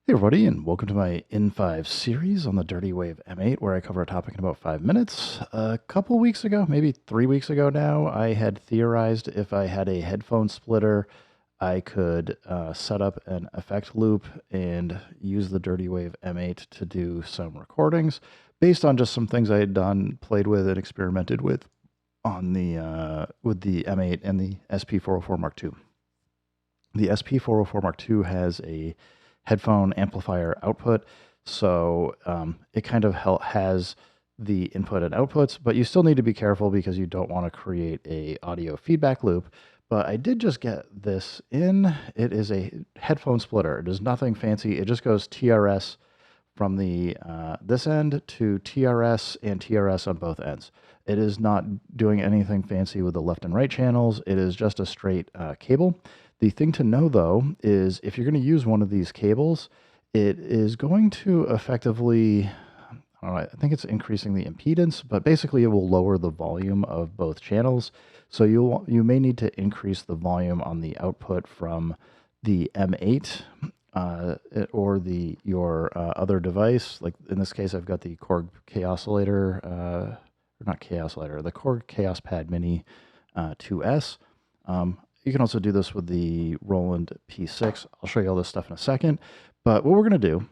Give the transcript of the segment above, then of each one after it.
Hey everybody, and welcome to my In5 series on the Dirty Wave M8, where I cover a topic in about 5 minutes. A couple weeks ago, maybe 3 weeks ago now, I had theorized if I had a headphone splitter, I could set up an effect loop and use the Dirty Wave M8 to do some recordings based on just some things I had done, played with, and experimented with on the with the M8 and the SP404 Mark II. The SP404 Mark II has a headphone amplifier output, so it kind of has the input and outputs, but you still need to be careful because you don't want to create a audio feedback loop. But I did just get this in. It is a headphone splitter. It is nothing fancy. It just goes TRS from the this end to TRS and TRS on both ends. It is not doing anything fancy with the left and right channels. It is just a straight cable. The thing to know, though, is if you're going to use one of these cables, it is going to effectively, I don't know, I think it's increasing the impedance, but basically it will lower the volume of both channels. So you may need to increase the volume on the output from the M8 or your other device. Like in this case, I've got the Korg K-oscillator, or not K-oscillator, the Korg Chaos Pad Mini 2S. You can also do this with the Roland P6. I'll show you all this stuff in a second. But what we're going to do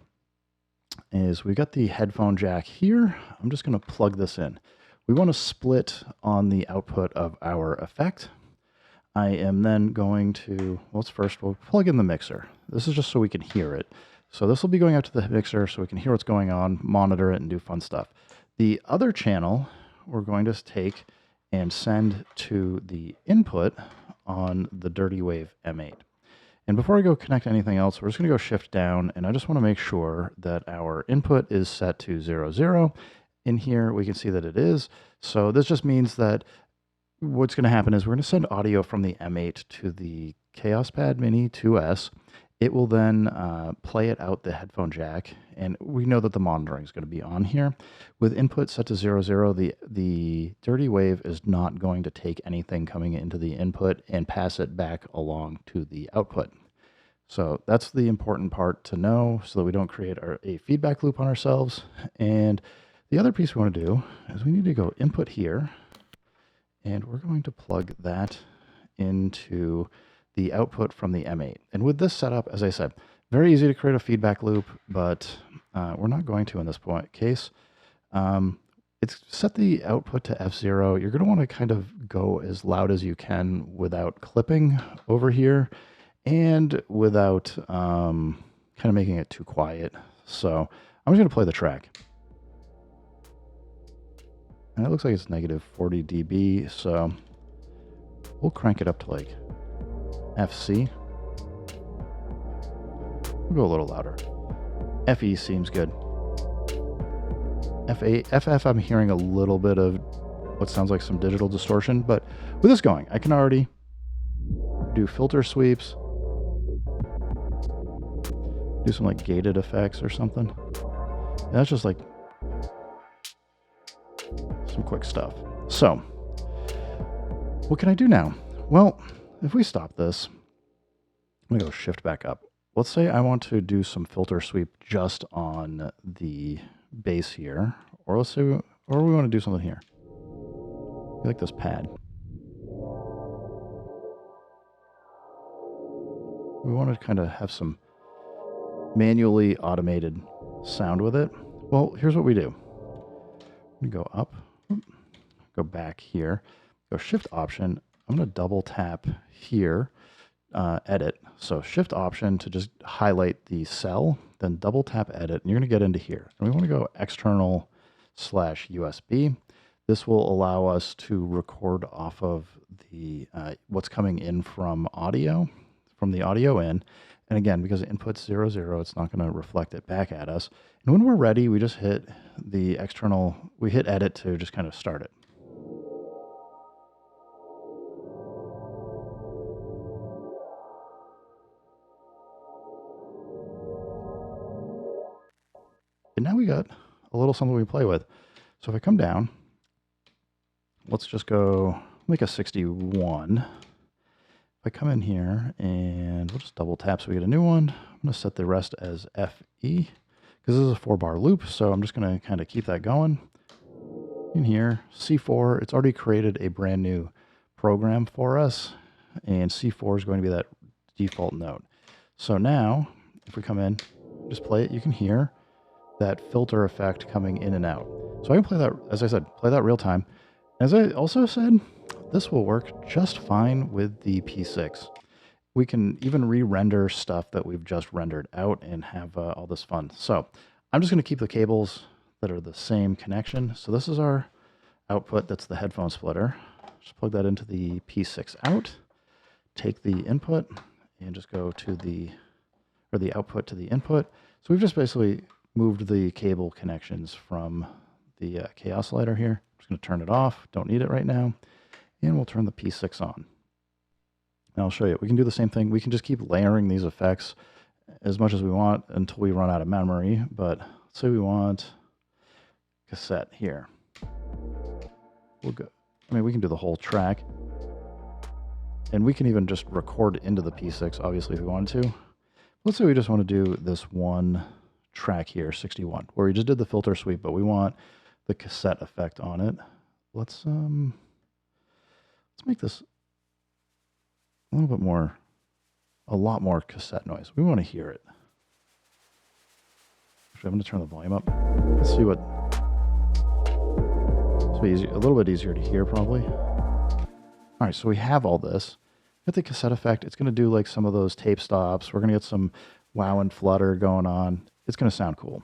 is we've got the headphone jack here. I'm just going to plug this in. We want to split on the output of our effect. I am then going to, well, first we'll plug in the mixer. This is just so we can hear it. So this will be going out to the mixer so we can hear what's going on, monitor it, and do fun stuff. The other channel we're going to take and send to the input on the Dirty Wave M8. And before I go connect anything else, we're just going to go shift down, and I just want to make sure that our input is set to 0, 0. In here, we can see that it is. So this just means that what's going to happen is we're going to send audio from the M8 to the Chaos Pad Mini 2S. It will then play it out the headphone jack, and we know that the monitoring is going to be on here. With input set to 0, 0, the Dirty Wave is not going to take anything coming into the input and pass it back along to the output. So that's the important part to know so that we don't create a feedback loop on ourselves. And the other piece we want to do is we need to go input here, and we're going to plug that into the output from the M8. And with this setup, as I said, very easy to create a feedback loop, but we're not going to in this case. It's set the output to F0. You're going to want to kind of go as loud as you can without clipping over here and without kind of making it too quiet. So I'm just going to play the track. And it looks like it's negative 40 dB, so we'll crank it up to like FC. We'll go a little louder. FE seems good. FF, I'm hearing a little bit of what sounds like some digital distortion, but with this going, I can already do filter sweeps, do some like gated effects or something. And that's just like some quick stuff. So, what can I do now? Well, if we stop this, I'm going to go shift back up. Let's say I want to do some filter sweep just on the bass here, or let's say, or we want to do something here. I like this pad. We want to kind of have some manually automated sound with it. Well, here's what we do. We go up, go back here, go shift option. I'm going to double tap here, edit. So shift option to just highlight the cell, then double tap edit, and you're going to get into here. And we want to go external /USB. This will allow us to record off of the what's coming in from audio, from the audio in. And again, because input's 0, 0, it's not going to reflect it back at us. And when we're ready, we just hit the external, we hit edit to just kind of start it. And now we got a little something we play with. So if I come down, let's just go make a 61. If I come in here and we'll just double tap so we get a new one. I'm going to set the rest as FE because this is a 4-bar loop. So I'm just going to kind of keep that going. In here, C4, it's already created a brand new program for us. And C4 is going to be that default note. So now, if we come in, just play it, you can hear that filter effect coming in and out. So I can play that, as I said, play that real time. As I also said, this will work just fine with the P6. We can even re-render stuff that we've just rendered out and have all this fun. So I'm just going to keep the cables that are the same connection. So this is our output, that's the headphone splitter. Just plug that into the P6 out, take the input and just go to the output to the input. So we've just basically moved the cable connections from the K oscillator here. I'm just going to turn it off, don't need it right now, and we'll turn the P6 on. Now I'll show you, we can do the same thing. We can just keep layering these effects as much as we want until we run out of memory, but let's say we want cassette here. We'll go, I mean, we can do the whole track, and we can even just record into the P6, obviously, if we wanted to. Let's say we just want to do this one track here, 61, where we just did the filter sweep, but we want the cassette effect on it. Let's make this a little bit more, a lot more cassette noise. We want to hear it. Actually, I'm going to turn the volume up. Let's see what. It's a little bit easier to hear, probably. All right, so we have all this. Get the cassette effect. It's going to do like some of those tape stops. We're going to get some wow and flutter going on. It's going to sound cool.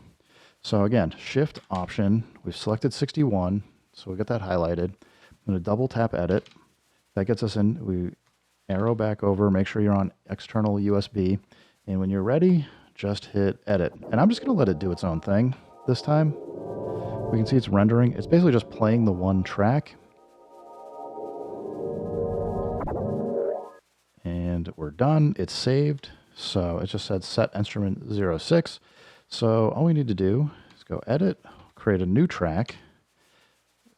So again, Shift Option. We've selected 61, so we get that highlighted. I'm going to double tap Edit. That gets us in. We arrow back over. Make sure you're on external USB. And when you're ready, just hit Edit. And I'm just going to let it do its own thing this time. We can see it's rendering. It's basically just playing the one track. And we're done. It's saved. So it just said set instrument 06. So all we need to do is go edit, create a new track.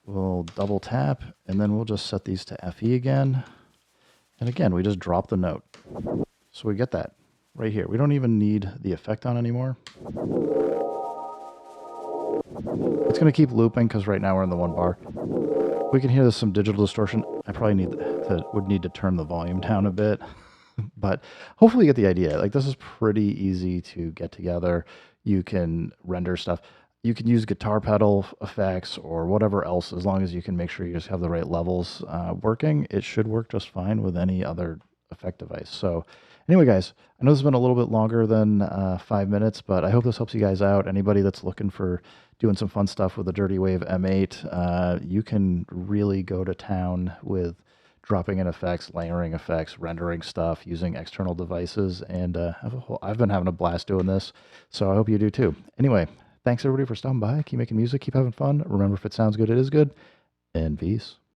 We'll double tap, and then we'll just set these to FE again. And again, we just drop the note. So we get that right here. We don't even need the effect on anymore. It's going to keep looping because right now we're in the 1 bar. We can hear there's some digital distortion. I probably would need to turn the volume down a bit, but hopefully you get the idea. Like, this is pretty easy to get together. You can render stuff. You can use guitar pedal effects or whatever else, as long as you can make sure you just have the right levels working. It should work just fine with any other effect device. So anyway, guys, I know this has been a little bit longer than 5 minutes, but I hope this helps you guys out. Anybody that's looking for doing some fun stuff with the Dirty Wave M8, you can really go to town with dropping in effects, layering effects, rendering stuff, using external devices, and I've been having a blast doing this, so I hope you do too. Anyway, thanks everybody for stopping by. Keep making music, keep having fun. Remember, if it sounds good, it is good, and peace.